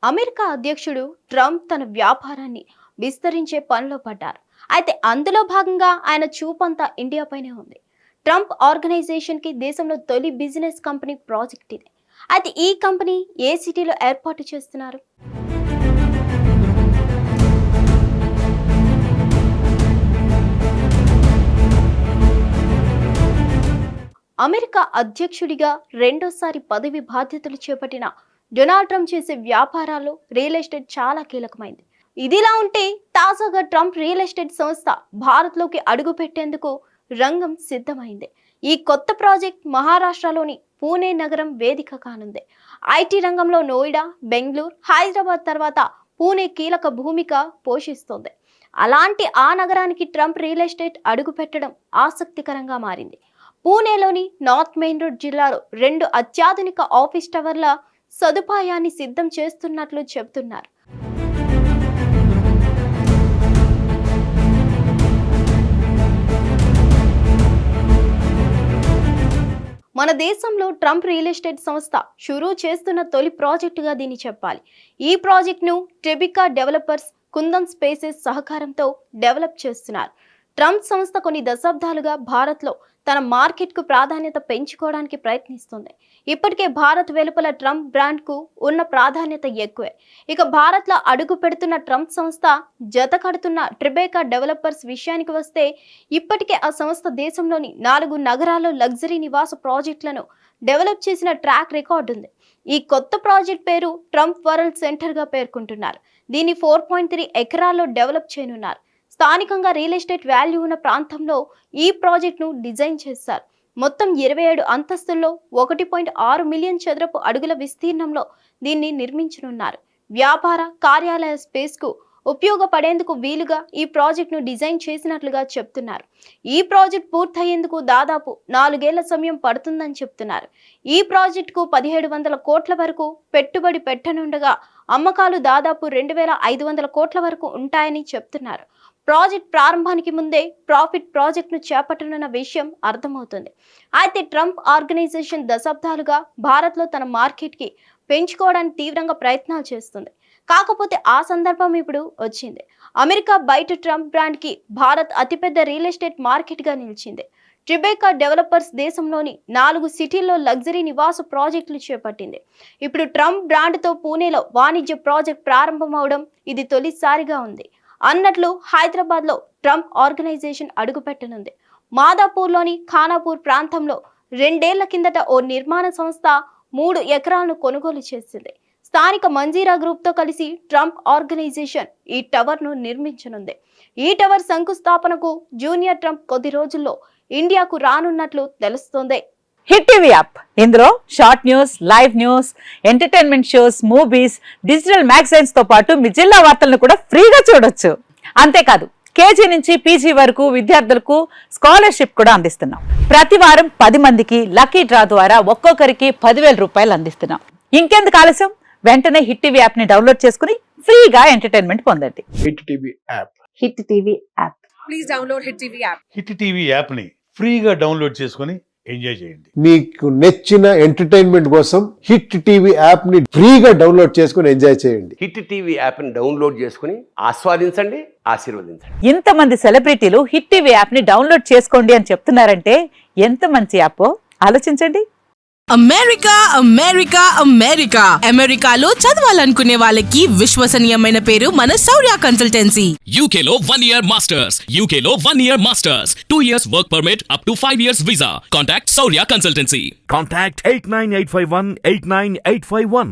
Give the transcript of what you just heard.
America అధ్యక్షుడు Trump తన వ్యాపారాన్ని విస్తరించే పనిలో పడ్డారు. అయితే అందులో భాగంగా ఆయన చూపంతా ఇండియాపైనే ఉంది. ట్రంప్ ఆర్గనైజేషన్ కి దేశంలో తొలి బిజినెస్ కంపెనీ ప్రాజెక్ట్ ఇది. అయితే ఈ కంపెనీ ఏ సిటీలో ఏర్పాటు చేస్తున్నారు? అమెరికా అధ్యక్షుడిగా రెండోసారి పదవి బాధ్యతలు చేపట్టిన డొనాల్డ్ ట్రంప్ చేసే వ్యాపారాల్లో రియల్ ఎస్టేట్ చాలా కీలకమైంది. ఇదిలా ఉంటే తాజాగా ట్రంప్ రియల్ ఎస్టేట్ సంస్థ భారత్లోకి అడుగు పెట్టేందుకు రంగం సిద్ధమైంది. ఈ కొత్త ప్రాజెక్ట్ మహారాష్ట్రలోని పూణే నగరం వేదిక కానుంది. ఐటీ రంగంలో నోయిడా, బెంగళూరు, హైదరాబాద్ తర్వాత పూణే కీలక భూమిక పోషిస్తోంది. అలాంటి ఆ నగరానికి ట్రంప్ రియల్ ఎస్టేట్ అడుగు పెట్టడం ఆసక్తికరంగా మారింది. పూణేలోని నార్త్ మెయిన్ రోడ్ జిల్లాలో 2 అత్యాధునిక ఆఫీస్ టవర్ల సదుపాయాన్ని సిద్ధం చేస్తున్నట్లు చెబుతున్నారు. మన దేశంలో ట్రంప్ రియల్ ఎస్టేట్ సంస్థ షురూ చేస్తున్న తొలి ప్రాజెక్టుగా దీన్ని చెప్పాలి. ఈ ప్రాజెక్టును ట్రెబికా డెవలపర్స్, కుందన్ స్పేసెస్ సహకారంతో డెవలప్ చేస్తున్నారు. ట్రంప్ సంస్థ కొన్ని దశాబ్దాలుగా భారత్లో తన మార్కెట్కు ప్రాధాన్యత పెంచుకోవడానికి ప్రయత్నిస్తుంది. ఇప్పటికే భారత్ వెలుపల ట్రంప్ బ్రాండ్కు ఉన్న ప్రాధాన్యత ఎక్కువే. ఇక భారత్లో అడుగు పెడుతున్న ట్రంప్ సంస్థ జత కడుతున్న ట్రెబెకా డెవలపర్స్ విషయానికి వస్తే, ఇప్పటికే ఆ సంస్థ దేశంలోని 4 నగరాల్లో లగ్జరీ నివాస ప్రాజెక్టులను డెవలప్ చేసిన ట్రాక్ రికార్డు ఉంది. ఈ కొత్త ప్రాజెక్ట్ పేరు ట్రంప్ వరల్డ్ సెంటర్గా పేర్కొంటున్నారు. దీన్ని 4.3 ఎకరాల్లో డెవలప్ చేయనున్నారు. స్థానికంగా రియల్ ఎస్టేట్ వాల్యూ ఉన్న ప్రాంతంలో ఈ ప్రాజెక్టును డిజైన్ చేశారు. మొత్తం 27 అంతస్తుల్లో 1.6 మిలియన్ చదరపు అడుగుల విస్తీర్ణంలో దీన్ని నిర్మించనున్నారు. వ్యాపార, కార్యాలయ స్పేస్కు ఉపయోగపడేందుకు వీలుగా ఈ ప్రాజెక్టును డిజైన్ చేసినట్లుగా చెప్తున్నారు. ఈ ప్రాజెక్ట్ పూర్తయ్యేందుకు దాదాపు 4 ఏళ్ల సమయం పడుతుందని చెప్తున్నారు. ఈ ప్రాజెక్టుకు 1700 కోట్ల వరకు పెట్టుబడి పెట్టనుండగా అమ్మకాలు దాదాపు 2500 కోట్ల వరకు ఉంటాయని చెప్తున్నారు. ప్రాజెక్ట్ ప్రారంభానికి ముందే ప్రాఫిట్ ప్రాజెక్ట్ను చేపట్టనున్న విషయం అర్థమవుతుంది. అయితే ట్రంప్ ఆర్గనైజేషన్ దశాబ్దాలుగా భారత్లో తన మార్కెట్కి పెంచుకోవడానికి తీవ్రంగా ప్రయత్నాలు చేస్తుంది. కాకపోతే ఆ సందర్భం ఇప్పుడు వచ్చింది. అమెరికా బయట ట్రంప్ బ్రాండ్కి భారత్ అతిపెద్ద రియల్ ఎస్టేట్ మార్కెట్గా నిలిచింది. ట్రెబెకా డెవలపర్స్ దేశంలోని 4 సిటీల్లో లగ్జరీ నివాస ప్రాజెక్టులు చేపట్టింది. ఇప్పుడు ట్రంప్ బ్రాండ్తో పూణేలో వాణిజ్య ప్రాజెక్ట్ ప్రారంభమవడం ఇది తొలిసారిగా ఉంది. అన్నట్లు హైదరాబాద్లో ట్రంప్ ఆర్గనైజేషన్ అడుగుపెట్టనుంది. మాదాపూర్లోని ఖానాపూర్ ప్రాంతంలో 2 ఏళ్ల కిందట ఓ నిర్మాణ సంస్థ 3 ఎకరాలను కొనుగోలు చేసింది. స్థానిక మంజీరా గ్రూప్తో కలిసి ట్రంప్ ఆర్గనైజేషన్ ఈ టవర్ను నిర్మించనుంది. ఈ టవర్ శంకుస్థాపనకు జూనియర్ ట్రంప్ కొద్ది రోజుల్లో ఇండియాకు రానున్నట్లు తెలుస్తోంది. హిట్ టీవీ యాప్, ఇందులో short news, live news, entertainment shows, movies, digital magazines తో పాటు మీ జిల్లా వార్తలను కూడా ఫ్రీగా చూడొచ్చు. అంతేకాదు కేజీ నుంచి పీజీ వరకు విద్యార్థులకు స్కాలర్షిప్ కూడా అందిస్తున్నాం. ప్రతి వారం 10 మందికి లక్కీ డ్రా ద్వారా ఒక్కొక్కరికి 10,000 రూపాయలు అందిస్తున్నాం. ఇంకెందుకు ఆలస్యం, వెంటనే హిట్ టీవీ యాప్ ని డౌన్లోడ్ చేసుకుని ఫ్రీగా ఎంటర్టైన్మెంట్ పొందండి. Hit TV app. Hit TV app. Please download hit TV app. Hit TV app ని ఫ్రీగా డౌన్లోడ్ చేసుకుని ఎంజాయ్ చేయండి. మీకు నచ్చిన ఎంటర్టైన్మెంట్ కోసం హిట్ టీవీ యాప్ ని ఫ్రీగా డౌన్లోడ్ చేసుకుని ఎంజాయ్ చేయండి. హిట్ టీవీ యాప్ ని డౌన్లోడ్ చేసుకుని ఆస్వాదించండి, ఆశీర్వదించండి. ఇంతమంది సెలబ్రిటీలు హిట్ టీవీ యాప్ ని డౌన్లోడ్ చేసుకోండి అని చెప్తున్నారంటే ఎంత మంచి యాప్ ఆలోచించండి. అమెరికా అమెరికా అమెరికా అమెరికాలో చదవాలనుకునే వాళ్ళకి విశ్వసనీయమైన పేరు మన శౌర్య కన్సల్టెన్సీ. UK లో 1 year masters. UK లో 1 year masters. 2 years work permit up to 5 years visa. Contact Saurya Consultancy. Contact 89851 89851.